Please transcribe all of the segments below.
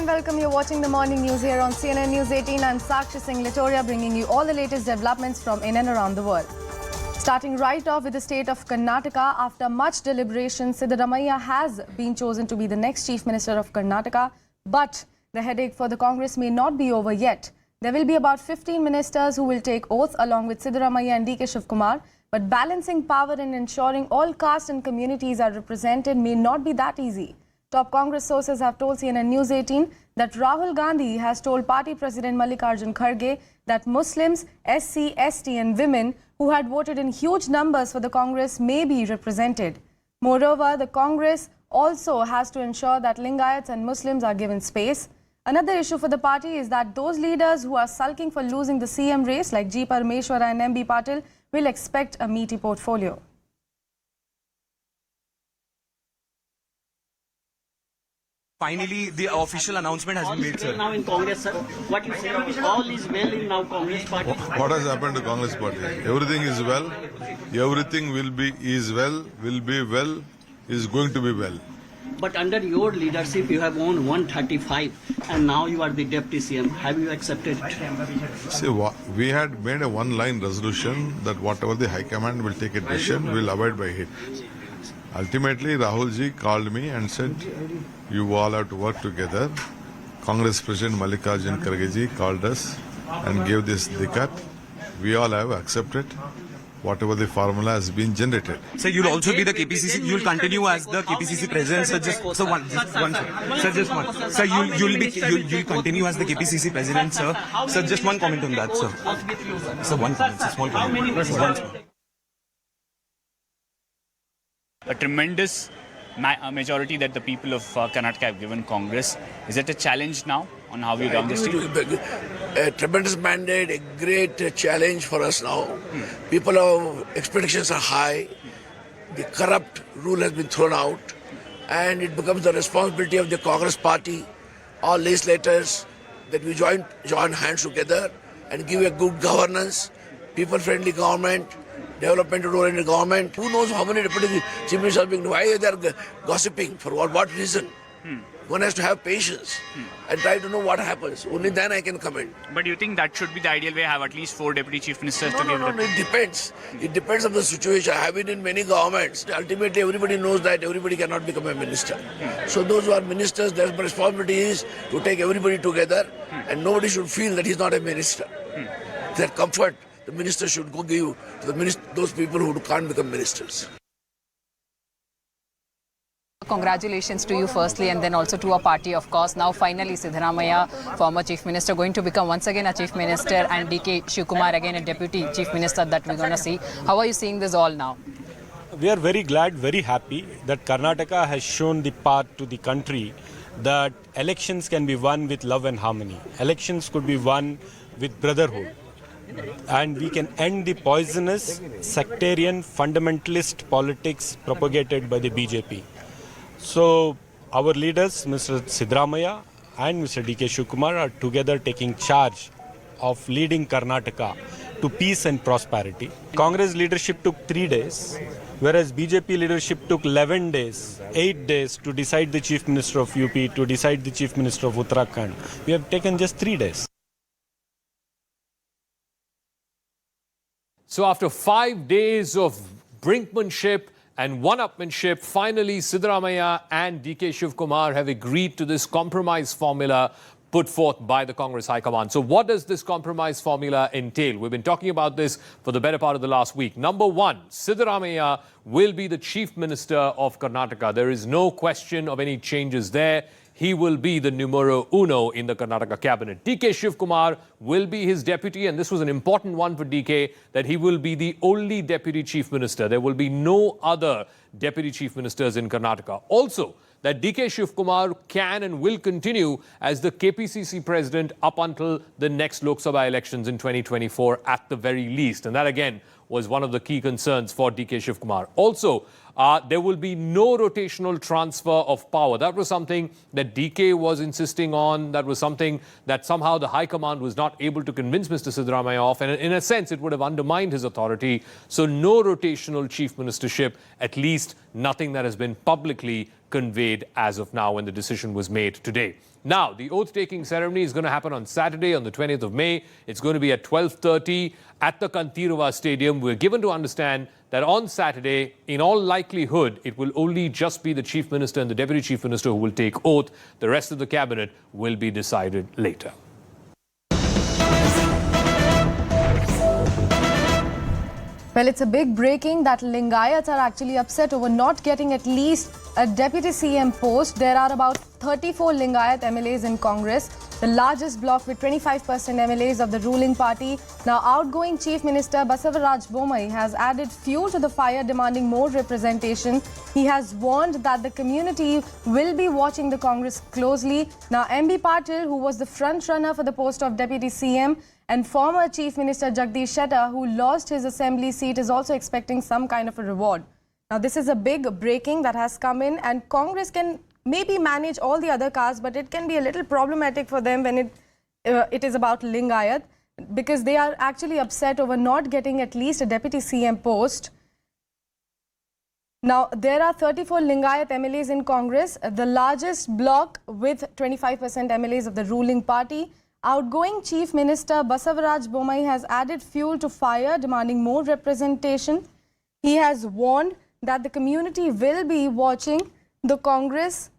and welcome. You're watching the morning news here on CNN News 18. I'm Sakshi Singh Latoria, bringing you all the latest developments from in and around the world. Starting right off with the state of Karnataka, after much deliberation, Siddaramaiah has been chosen to be the next Chief Minister of Karnataka. But the headache for the Congress may not be over yet. There will be about 15 ministers who will take oath along with Siddaramaiah and DK Shivkumar. But balancing power and ensuring all castes and communities are represented may not be that easy. Top Congress sources have told CNN News 18 that Rahul Gandhi has told Party President Kharge that Muslims, SC, ST and women who had voted in huge numbers for the Congress may be represented. Moreover, the Congress also has to ensure that Lingayats and Muslims are given space. Another issue for the party is that those leaders who are sulking for losing the CM race like G. Parameshwara and MB Patil will expect a meaty portfolio. Finally, the official announcement has been made, sir. Now in Congress, sir, what you say? All is well in now Congress party. What has happened to Congress party? Everything is well. Everything will be well, is going to be well. But under your leadership, you have won 135, and now you are the deputy CM. Have you accepted it? See, we had made a one-line resolution that whatever the High Command will take a decision, we'll abide by it. Ultimately, Rahul ji called me and said, you all have to work together. Congress President Kharge ji called us and gave this dikat. We all have accepted whatever the formula has been generated. Sir, you'll also be the KPCC. You'll continue as the KPCC president. Sir, you'll continue as the KPCC president, sir. Sir, just one comment on that, sir. Sir, one comment, a small comment. A tremendous majority that the people of Karnataka have given Congress. Is it a challenge now on how we run this team? A tremendous mandate, a great challenge for us now. People's expectations are high. The corrupt rule has been thrown out, and it becomes the responsibility of the Congress party, all legislators, that we join hands together and give a good governance, people-friendly government, development-oriented government. Who knows how many deputy chief ministers are being? Why they are gossiping? For what reason? One has to have patience and try to know what happens. Only then I can comment. But do you think that should be the ideal way? Have at least 4 deputy chief ministers to give No, it depends. It depends on the situation. I have been in many governments. Ultimately, everybody knows that everybody cannot become a minister. So those who are ministers, their responsibility is to take everybody together, and nobody should feel that he's not a minister. That comfort the minister should go give to those people who can't become ministers. Congratulations to you firstly, and then also to our party, of course. Now finally Siddaramaiah, former chief minister, going to become once again a chief minister, and DK Shivkumar again a deputy chief minister that we're going to see. How are you seeing this all now? We are very glad, very happy that Karnataka has shown the path to the country that elections can be won with love and harmony. Elections could be won with brotherhood. And we can end the poisonous, sectarian, fundamentalist politics propagated by the BJP. So our leaders, Mr. Siddaramaiah and Mr. DK Shivkumar, are together taking charge of leading Karnataka to peace and prosperity. Congress leadership took 3 days, whereas BJP leadership took 11 days, 8 days to decide the Chief Minister of UP, to decide the Chief Minister of Uttarakhand. We have taken just 3 days. So after 5 days of brinkmanship and one-upmanship, finally Siddaramaiah and DK Shivkumar have agreed to this compromise formula put forth by the Congress High Command. So what does this compromise formula entail? We've been talking about this for the better part of the last week. Number one, Siddaramaiah will be the Chief Minister of Karnataka. There is no question of any changes there. He will be the numero uno in the Karnataka cabinet. DK Shivkumar will be his deputy, and this was an important one for DK, that he will be the only deputy chief minister. There will be no other deputy chief ministers in Karnataka. Also, that DK Shivkumar can and will continue as the KPCC president up until the next Lok Sabha elections in 2024 at the very least. And that again was one of the key concerns for DK Shivkumar. Also, there will be no rotational transfer of power. That was something that DK was insisting on. That was something that somehow the High Command was not able to convince Mr. Siddaramaiah of. And in a sense, it would have undermined his authority. So no rotational chief ministership, at least nothing that has been publicly conveyed as of now when the decision was made today. Now, the oath-taking ceremony is going to happen on Saturday, on the 20th of May. It's going to be at 12:30 at the Kantirava Stadium. We're given to understand that on Saturday, in all likelihood, it will only just be the Chief Minister and the Deputy Chief Minister who will take oath. The rest of the cabinet will be decided later. Well, it's a big breaking that Lingayats are actually upset over not getting at least a Deputy CM post. There are about 34 Lingayat MLAs in Congress, the largest bloc with 25% MLAs of the ruling party. Now, outgoing Chief Minister Basavaraj Bommai has added fuel to the fire, demanding more representation. He has warned that the community will be watching the Congress closely. Now, MB Patil, who was the front runner for the post of Deputy CM, and former Chief Minister Jagdish Shettar, who lost his assembly seat, is also expecting some kind of a reward. Now, this is a big breaking that has come in, and Congress can maybe manage all the other castes, but it can be a little problematic for them when it is about Lingayat, because they are actually upset over not getting at least a Deputy CM post. Now, there are 34 Lingayat MLAs in Congress, the largest bloc with 25% MLAs of the ruling party. Outgoing Chief Minister Basavaraj Bommai has added fuel to fire, demanding more representation. He has warned that the community will be watching the Congress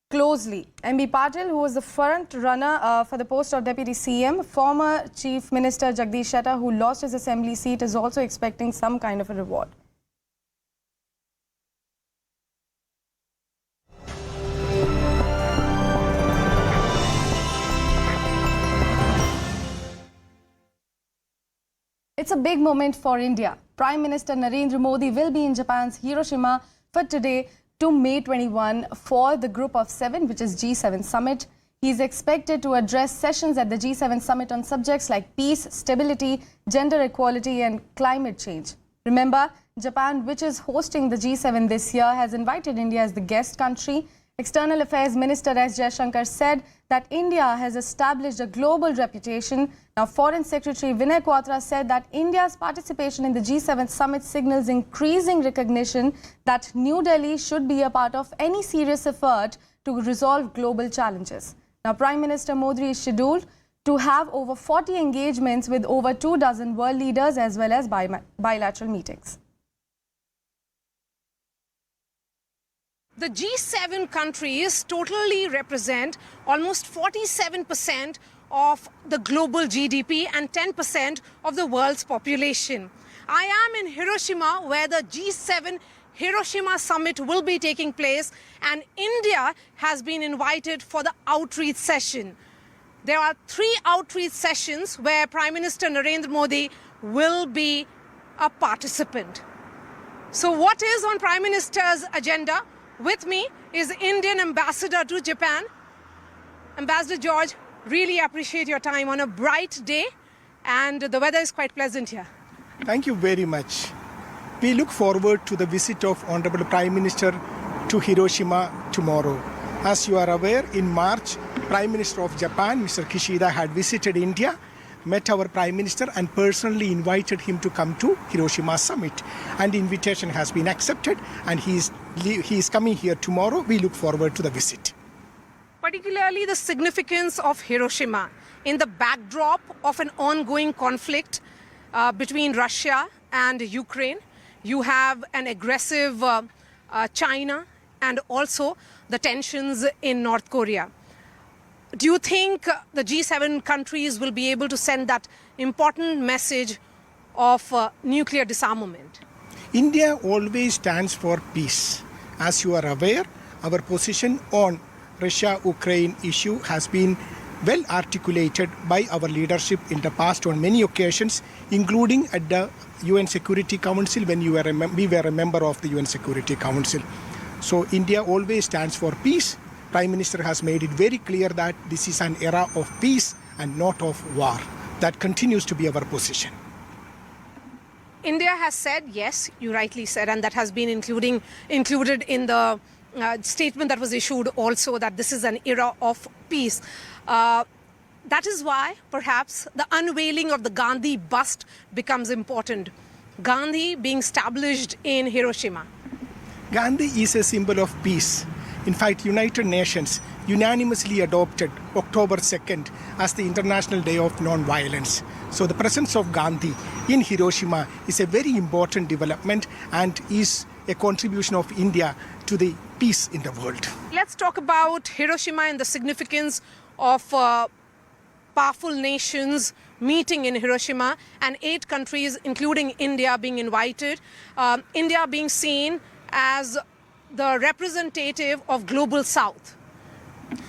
closely. MB Patil, who was the front runner for the post of Deputy CM, former Chief Minister Jagdish Shettar, who lost his assembly seat, is also expecting some kind of a reward. It's a big moment for India. Prime Minister Narendra Modi will be in Japan's Hiroshima for today to May 21 for the Group of Seven, which is G7 summit. He is expected to address sessions at the G7 summit on subjects like peace, stability, gender equality and climate change. Remember, Japan, which is hosting the G7 this year, has invited India as the guest country. External Affairs Minister S. Jaishankar said that India has established a global reputation. Now, Foreign Secretary Vinay Quatra said that India's participation in the G7 summit signals increasing recognition that New Delhi should be a part of any serious effort to resolve global challenges. Now, Prime Minister Modi is scheduled to have over 40 engagements with over 24 world leaders as well as bilateral meetings. The G7 countries totally represent almost 47% of the global GDP and 10% of the world's population. I am in Hiroshima, where the G7 Hiroshima summit will be taking place, and India has been invited for the outreach session. There are 3 outreach sessions where Prime Minister Narendra Modi will be a participant. So what is on Prime Minister's agenda? With me is Indian Ambassador to Japan. Ambassador George, really appreciate your time on a bright day, and the weather is quite pleasant here. Thank you very much. We look forward to the visit of Honorable Prime Minister to Hiroshima tomorrow. As you are aware, in March, Prime Minister of Japan, Mr. Kishida, had visited India, met our Prime Minister and personally invited him to come to Hiroshima summit. And the invitation has been accepted, and he is coming here tomorrow. We look forward to the visit. Particularly the significance of Hiroshima in the backdrop of an ongoing conflict between Russia and Ukraine. You have an aggressive China and also the tensions in North Korea. Do you think the G7 countries will be able to send that important message of nuclear disarmament? India always stands for peace. As you are aware, our position on Russia-Ukraine issue has been well articulated by our leadership in the past on many occasions, including at the UN Security Council when we were a member of the UN Security Council. So India always stands for peace. Prime Minister has made it very clear that this is an era of peace and not of war. That continues to be our position. India has said, yes, you rightly said, and that has been included in the statement that was issued also, that this is an era of peace. That is why, perhaps, the unveiling of the Gandhi bust becomes important. Gandhi being established in Hiroshima. Gandhi is a symbol of peace. In fact, United Nations unanimously adopted October 2nd as the International Day of Non-Violence. So the presence of Gandhi in Hiroshima is a very important development and is a contribution of India to the peace in the world. Let's talk about Hiroshima and the significance of powerful nations meeting in Hiroshima and 8 countries, including India, being invited. India being seen as the representative of Global South.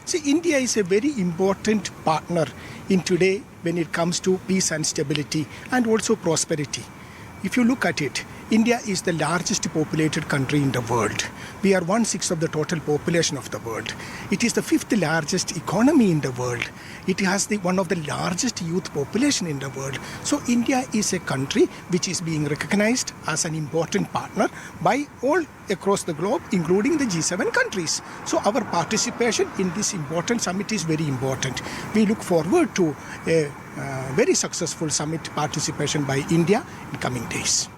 See, India is a very important partner in today when it comes to peace and stability and also prosperity. If you look at it, India is the largest populated country in the world. We are 1/6 of the total population of the world. It is the 5th largest economy in the world. It has one of the largest youth population in the world. So India is a country which is being recognized as an important partner by all across the globe, including the G7 countries. So our participation in this important summit is very important. We look forward to a very successful summit participation by India in coming days.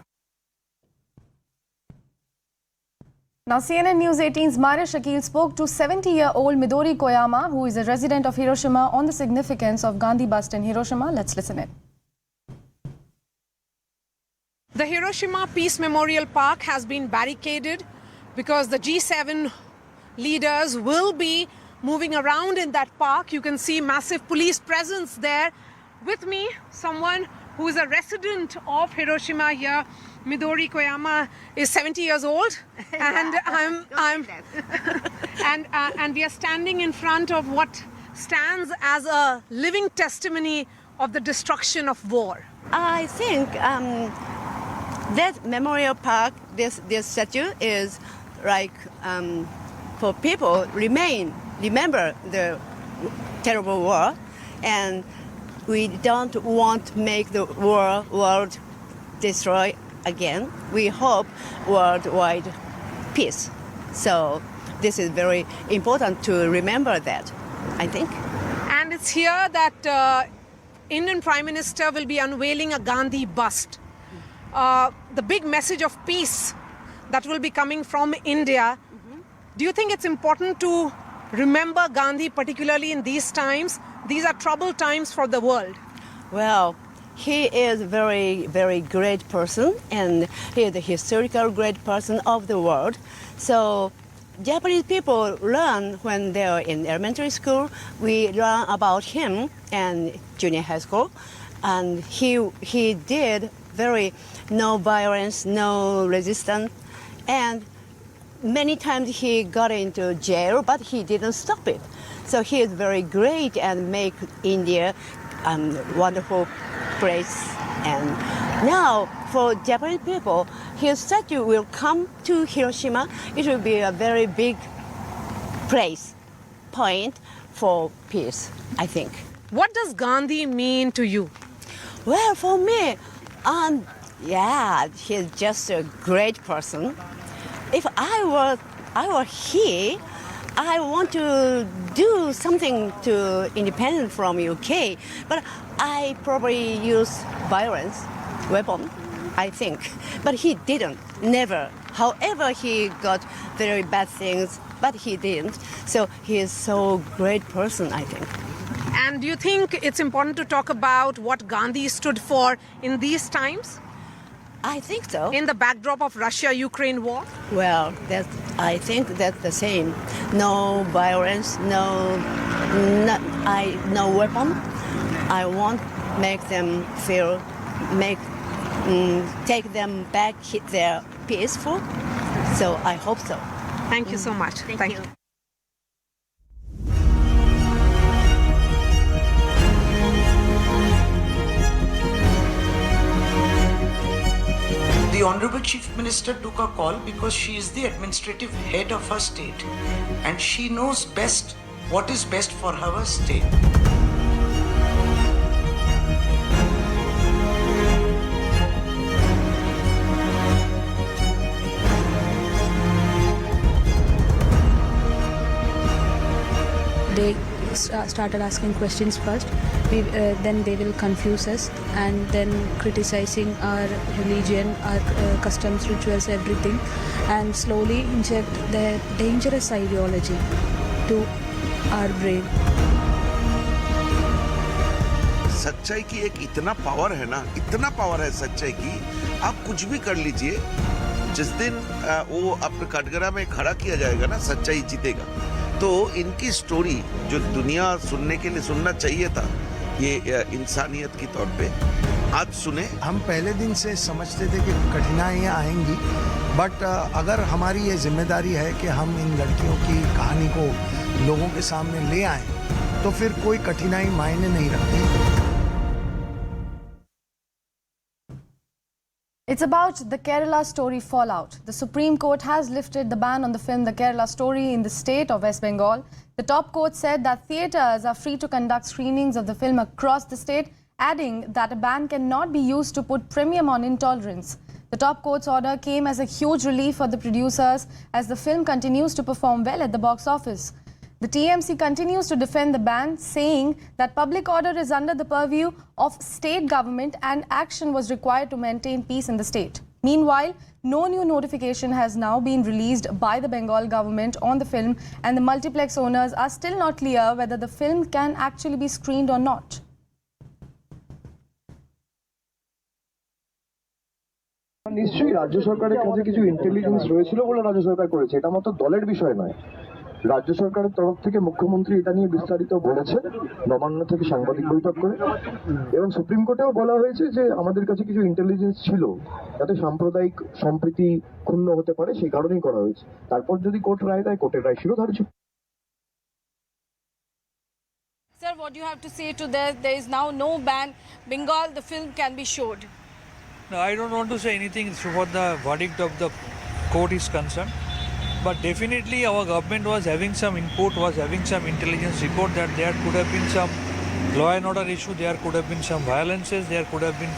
Now, CNN News 18's Marish Shakil spoke to 70-year-old Midori Koyama, who is a resident of Hiroshima, on the significance of Gandhi bust in Hiroshima. Let's listen in. The Hiroshima Peace Memorial Park has been barricaded because the G7 leaders will be moving around in that park. You can see massive police presence there. With me, someone who is a resident of Hiroshima here. Midori Koyama is 70 years old, and and we are standing in front of what stands as a living testimony of the destruction of war. I think that memorial park, this statue is like for people remember the terrible war, and we don't want to make the world destroy again. We hope worldwide peace. So this is very important to remember that, I think. And it's here that Indian Prime Minister will be unveiling a Gandhi bust. The big message of peace that will be coming from India. Do you think it's important to remember Gandhi, particularly in these times? These are troubled times for the world. Well, he is a very, very great person, and he is a historical great person of the world. So Japanese people learn when they are in elementary school. We learn about him in junior high school, and he did very no violence, no resistance, and many times he got into jail, but he didn't stop it. So he is very great and make India a wonderful place. And now for Japanese people, his statue will come to Hiroshima. It will be a very big point for peace, I think. What does Gandhi mean to you? Well, for me, he's just a great person. If I were he, I want to do something to independent from UK, but I probably use violence, weapon, I think. But he didn't, never. However, he got very bad things, but he didn't. So he is so great person, I think. And do you think it's important to talk about what Gandhi stood for in these times? I think so. In the backdrop of Russia-Ukraine war? Well, I think that's the same. No violence, no weapon. I won't make them feel, take them back, they're peaceful. So I hope so. Thank you so much. Thank you. The Honorable Chief Minister took a call because she is the administrative head of her state and she knows best what is best for her state. they started asking questions first. Then they will confuse us and then criticizing our religion, our customs, rituals, everything, and slowly inject their dangerous ideology to our brain. सच्चाई की एक इतना power है ना, इतना power है सच्चाई की, आप कुछ भी कर लीजिए, जिस दिन वो अपने कटघरा में खड़ा किया जाएगा ना, सच्चाई जीतेगा। तो इनकी स्टोरी जो दुनिया सुनने के लिए सुनना चाहिए था, ये इंसानियत की तौर पे आज सुने। हम पहले दिन से समझते थे कि कठिनाइयाँ आएंगी, बट अगर हमारी ये जिम्मेदारी है कि हम इन लड़कियों की कहानी को लोगों के सामने ले आएं, तो फिर कोई कठिनाई मायने नहीं रखती। It's about the Kerala Story fallout. The Supreme Court has lifted the ban on the film The Kerala Story in the state of West Bengal. The top court said that theatres are free to conduct screenings of the film across the state, adding that a ban cannot be used to put premium on intolerance. The top court's order came as a huge relief for the producers as the film continues to perform well at the box office. The TMC continues to defend the ban, saying that public order is under the purview of state government and action was required to maintain peace in the state. Meanwhile, no new notification has now been released by the Bengal government on the film, and the multiplex owners are still not clear whether the film can actually be screened or not. নিশ্চয়ই রাজ্য সরকারের কাছে কিছু intelligence রয়েছিল বলে রাজ্য সরকার করেছে, এটা মাত্র দলের বিষয় নয়। রাজ্য সরকারের তরফ থেকে মুখ্যমন্ত্রী এটা নিয়ে বিস্তারিত বলেছে নবান্ন থেকে সাংবাদিক বৈঠক করে, এবং সুপ্রিম কোর্টেও বলা হয়েছে যে আমাদের কাছে কিছু ইন্টেলিজেন্স ছিল যাতে সাম্প্রদায়িক সম্প্রীতি ক্ষুণ্ণ হতে পারে, সেই কারণেই করা হয়েছে। তারপর যদি কোর্ট রায় দেয়, কোর্টের রায় শিরোধার্য। Sir, what do you have to say to that? There is now no ban. Bengal, the film can be showed. No, I don't want to say anything so what the verdict of the court is concerned. But definitely our government was having some input, was having some intelligence report that there could have been some law and order issue, there could have been some violences, there could have been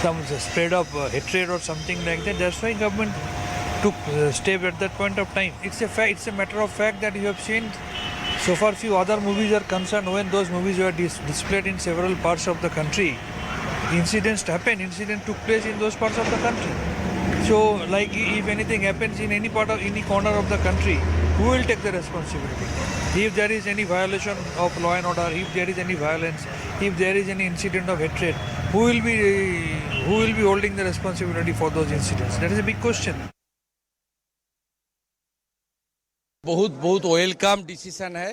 some spread of hatred or something like that. That's why government took step at that point of time. It's a fact, it's a matter of fact that you have seen so far few other movies are concerned. When those movies were displayed in several parts of the country, incidents happened, incident took place in those parts of the country. So, like if anything happens in any part of any corner of the country, who will take the responsibility? If there is any violation of law and order, if there is any violence, if there is any incident of hatred, who will be holding the responsibility for those incidents? That is a big question. बहुत welcome decision है.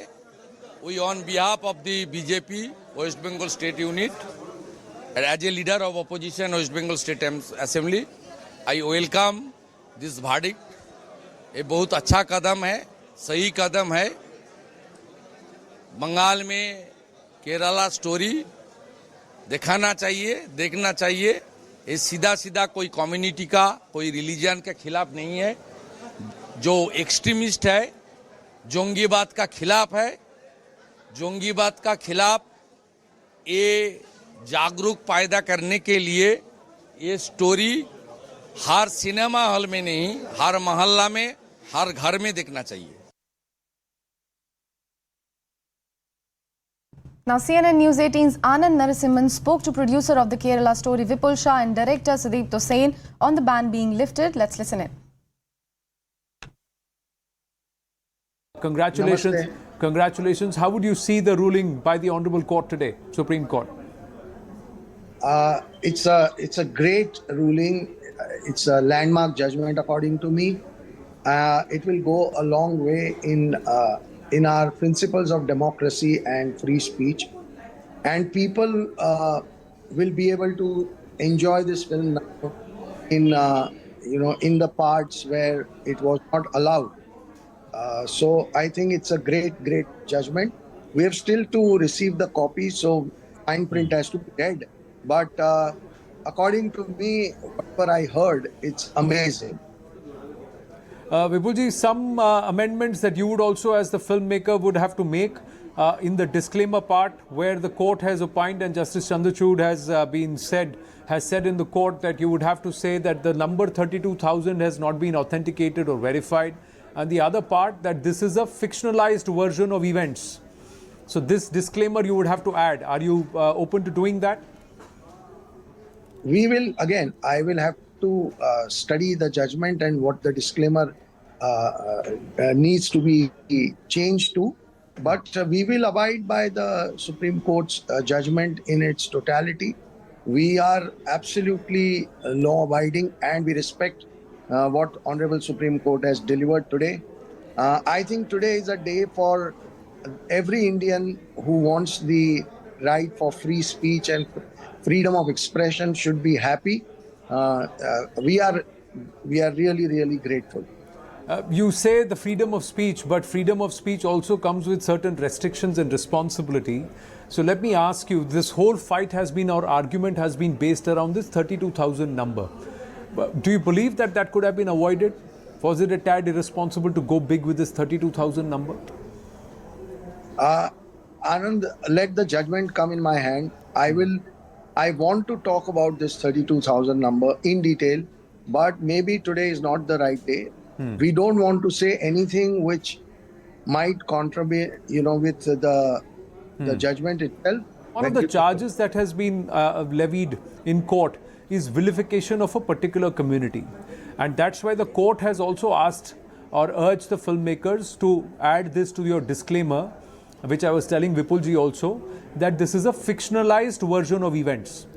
We on behalf of the BJP West Bengal State Unit, as a leader of opposition West Bengal State Assembly, I welcome this verdict. ये बहुत अच्छा कदम है, सही कदम है. बंगाल में Kerala story दिखाना चाहिए, देखना चाहिए. ये सीधा सीधा कोई कम्युनिटी का, कोई रिलीजन के खिलाफ नहीं है. जो एक्सट्रीमिस्ट है, जोंगीबाद का खिलाफ है. जोंगीबाद का खिलाफ ये जागरूक पैदा करने के लिए ये स्टोरी हर सिनेमा हॉल में नहीं, हर मोहल्ला में, हर घर में देखना चाहिए. Now, CNN News 18's Anand Narasimhan spoke to producer of the Kerala Story Vipul Shah and director Sudeep Tosain on the ban being lifted. Let's listen in. Congratulations. Namaste. Congratulations. How would you see the ruling by the Honorable Court today, Supreme Court? It's a great ruling. It's a landmark judgment according to me. It will go a long way in our principles of democracy and free speech, and people will be able to enjoy this film now in the parts where it was not allowed. So I think it's a great judgment. We have still to receive the copy, so fine print has to be read. But according to me, whatever I heard, it's amazing. Vipulji, some amendments that you would also, as the filmmaker, would have to make in the disclaimer part, where the court has opined and Justice Chandrachud has said in the court that you would have to say that the number 32,000 has not been authenticated or verified, and the other part that this is a fictionalized version of events. So this disclaimer you would have to add. Are you open to doing that? We will, again, I will have to study the judgment and what the disclaimer needs to be changed to. But we will abide by the Supreme Court's judgment in its totality. We are absolutely law-abiding and we respect what Honorable Supreme Court has delivered today. I think today is a day for every Indian who wants the right for free speech and freedom of expression should be happy. We are really, really grateful. You say the freedom of speech, but freedom of speech also comes with certain restrictions and responsibility. So let me ask you, this whole fight has been, our argument has been based around this 32,000 number. Do you believe that that could have been avoided? Was it a tad irresponsible to go big with this 32,000 number? Anand, let the judgment come in my hand. I want to talk about this 32,000 number in detail, but maybe today is not the right day. We don't want to say anything which might contravene, with the judgment itself. One of the charges that has been levied in court is vilification of a particular community. And that's why the court has also asked or urged the filmmakers to add this to your disclaimer, which I was telling Vipulji also, that this is a fictionalized version of events.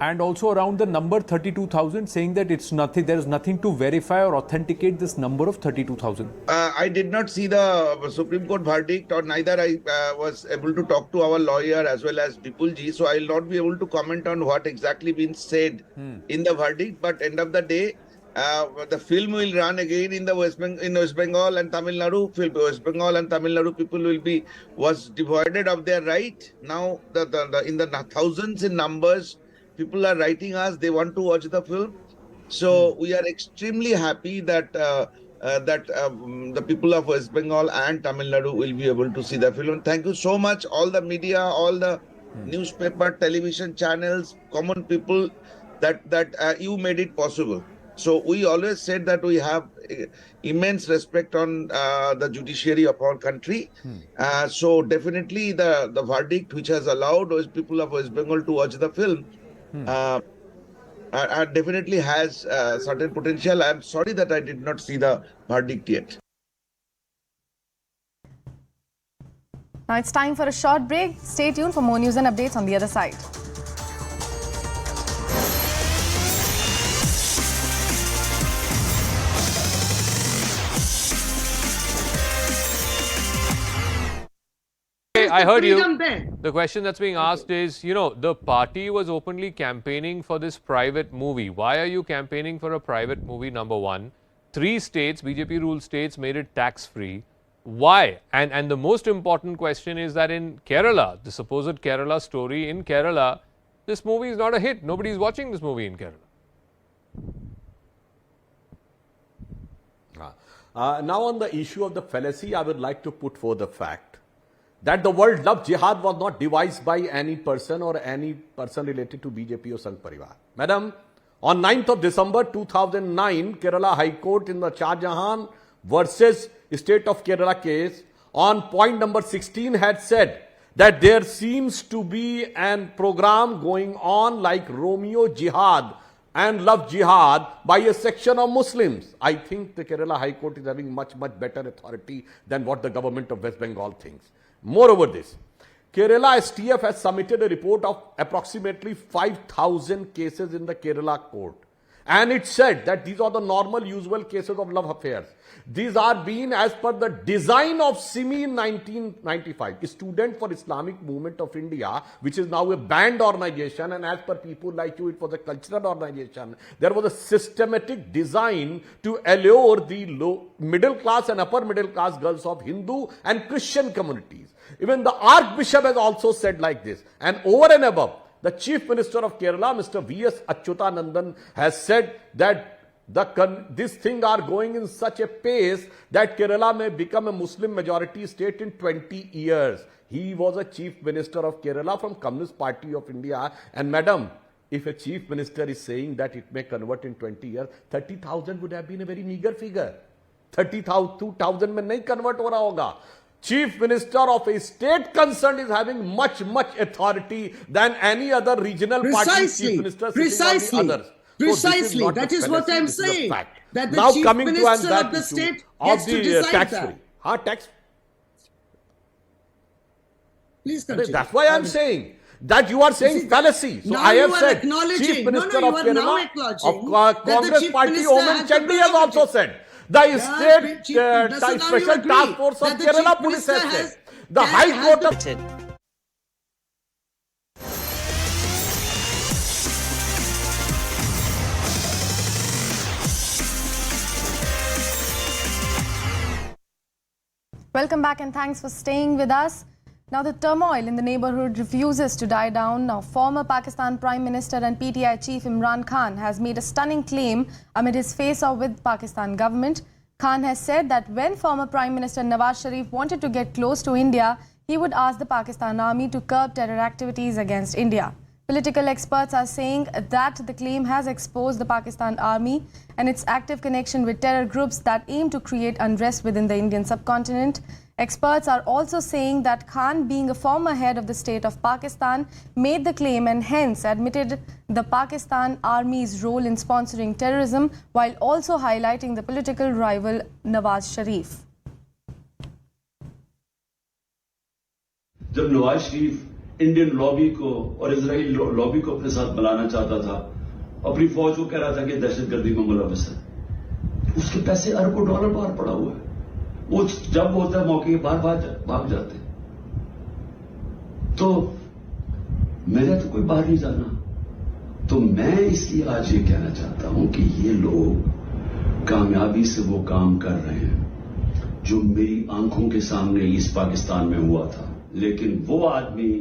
And also around the number 32,000, saying that it's nothing, there is nothing to verify or authenticate this number of 32,000. I did not see the Supreme Court verdict, or neither I was able to talk to our lawyer as well as Vipulji, so I will not be able to comment on what exactly been said in the verdict. But end of the day, the film will run again in the West Bengal and Tamil Nadu. West Bengal and Tamil Nadu people was deprived of their right. Now in the thousands in numbers, people are writing us, they want to watch the film. So we are extremely happy that the people of West Bengal and Tamil Nadu will be able to see the film. Thank you so much, all the media, all the newspaper, television channels, common people, that you made it possible. So we always said that we have immense respect on the judiciary of our country. So definitely the verdict which has allowed those people of West Bengal to watch the film definitely has certain potential. I am sorry that I did not see the verdict yet. Now it's time for a short break. Stay tuned for more news and updates on the other side. I heard you. The question that's being asked is, the party was openly campaigning for this private movie. Why are you campaigning for a private movie, number one? 3 states, BJP ruled states, made it tax-free. Why? And the most important question is that in Kerala, the supposed Kerala story in Kerala, this movie is not a hit. Nobody is watching this movie in Kerala. Now on the issue of the fallacy, I would like to put forth the fact that the word love jihad was not devised by any person or any person related to BJP or Sangh Parivar. Madam, on 9th of December 2009, Kerala High Court in the Shah Jahan versus State of Kerala case on point number 16 had said that there seems to be an program going on like Romeo Jihad and Love Jihad by a section of Muslims. I think the Kerala High Court is having much better authority than what the government of West Bengal thinks. Moreover this, Kerala STF has submitted a report of approximately 5,000 cases in the Kerala court. And it said that these are the normal, usual cases of love affairs. These are being as per the design of SIMI in 1995, Student for Islamic Movement of India, which is now a banned organization, and as per people like you, it was a cultural organization. There was a systematic design to allure the low, middle class and upper middle class girls of Hindu and Christian communities. Even the Archbishop has also said like this. And over and above, the Chief Minister of Kerala, Mr. V.S. Achyutanandan, has said that this thing are going in such a pace that Kerala may become a Muslim majority state in 20 years. He was a Chief Minister of Kerala from Communist Party of India. And madam, if a Chief Minister is saying that it may convert in 20 years, 30,000 would have been a very meager figure. 32,000 में नहीं convert हो रहा होगा. Chief Minister of a state concerned is having much authority than any other regional party chief minister sitting on the others. Precisely. That is what I'm saying. That the chief minister of the state gets to decide that. Tax. Please continue. That's why I'm saying that you are saying fallacy. So I have said Chief Minister of Kerala of Congress Party Oman Chandni has also said. The state special task force of Kerala police has said. The High Court of... Welcome back and thanks for staying with us. Now the turmoil in the neighborhood refuses to die down. Now former Pakistan Prime Minister and PTI Chief Imran Khan has made a stunning claim amid his face-off with Pakistan government. Khan has said that when former Prime Minister Nawaz Sharif wanted to get close to India, he would ask the Pakistan army to curb terror activities against India. Political experts are saying that the claim has exposed the Pakistan army and its active connection with terror groups that aim to create unrest within the Indian subcontinent. Experts are also saying that Khan, being a former head of the state of Pakistan, made the claim and hence admitted the Pakistan army's role in sponsoring terrorism while also highlighting the political rival Nawaz Sharif. जब Nawaz Sharif Indian lobby को और Israel lobby को अपने साथ मिलाना चाहता था, अपनी फौज को कह रहा था कि दहशतगर्दी में मुलविस है, उसके पैसे अरबों डॉलर बाहर पड़ा हुआ है। वो जब होता है मौके के बाहर भाग जाते। तो मेरा तो कोई बाहर नहीं जाना। तो मैं इसलिए आज ये कहना चाहता हूं कि ये लोग कामयाबी से वो काम कर रहे हैं जो मेरी आंखों के सामने इस पाकिस्तान में हुआ था। लेकिन वो आदमी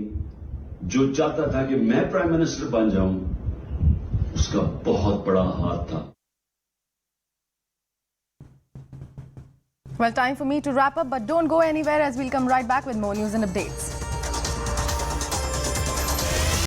जो चाहता था कि मैं प्राइम मिनिस्टर बन जाऊं, उसका बहुत बड़ा हाथ था। Well, time for me to wrap up, but don't go anywhere as we'll come right back with more news and updates.